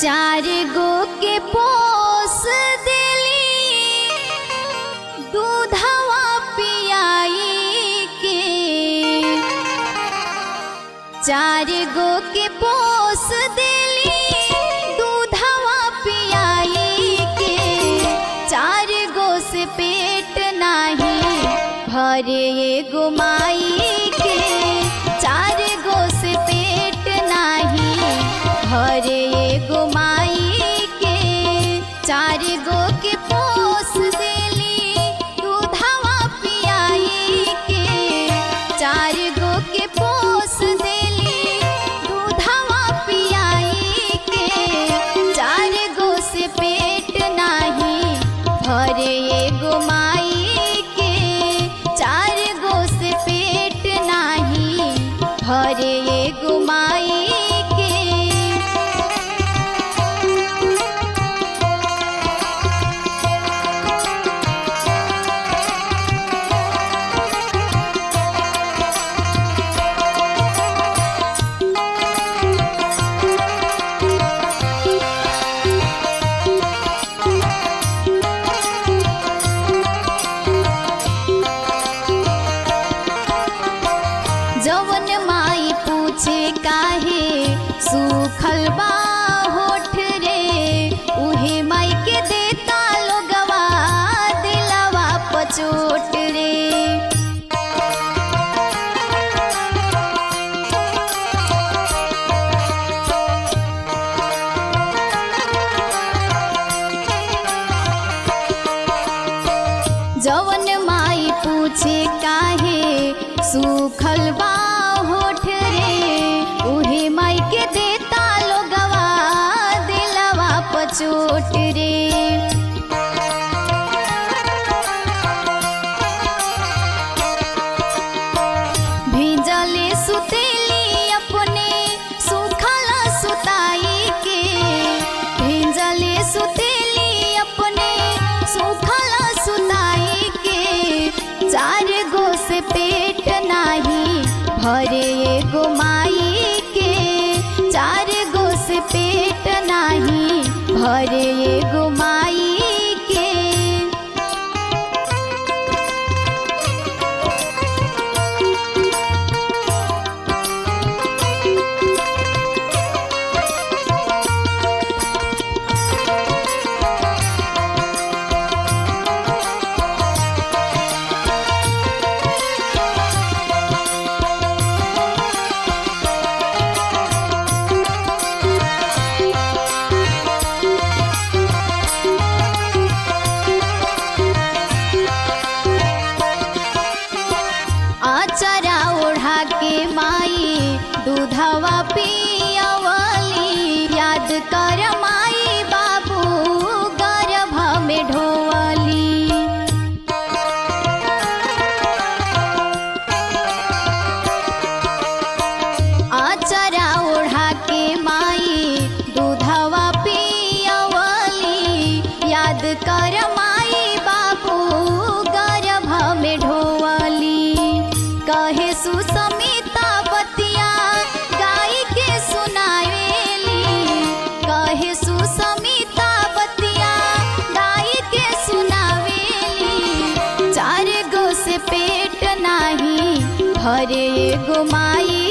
चार गो के पोस देली दूधवा पियाई के। चार गो के पोस देली दूधवा पियाई के। चार गो से पेट नाही भरे एगो माई के। चार गो से पेट नाही भरे एगो माई के। चार गो के पोस देली दूधवा पियाई के। चार गो के पोस देली दूधवा पियाई के। चार गो से पेट नाही भरे एगो माई के। चार गो से पेट नाही भरे एगो माई के। जवन माई पूछे काहे सूखल बा होठ रे। उहे माई के देता लोगवा दिलवा पचोट रे। जवन माई पूछे काहे सूखल बा होठ रे। उहे माई के देता लोगवा दिलवा पचोट रे। भिजले सुतेली अपने सूखल सुताई के। भिजले सुतेली अपने सूखल सुताई के। चार गो से पेट नाही भरे एगो माई के। चार गो से पेट नाही भरे एगो माई के। आचरा ओढ़ा के माई दूधवा पियवली। याद कर माई बाबू गर्भ में ढोवली। आचरा ओढ़ा के माई दूधवा पियवली। याद कर माई बाबू गर्भ में ढोवली। कहे सुसमिता बतिया गाई के सुनावेली। कहे सुसमिता बतिया गाई के सुनावेली। चार गो से पेट नाही भरे एगो माई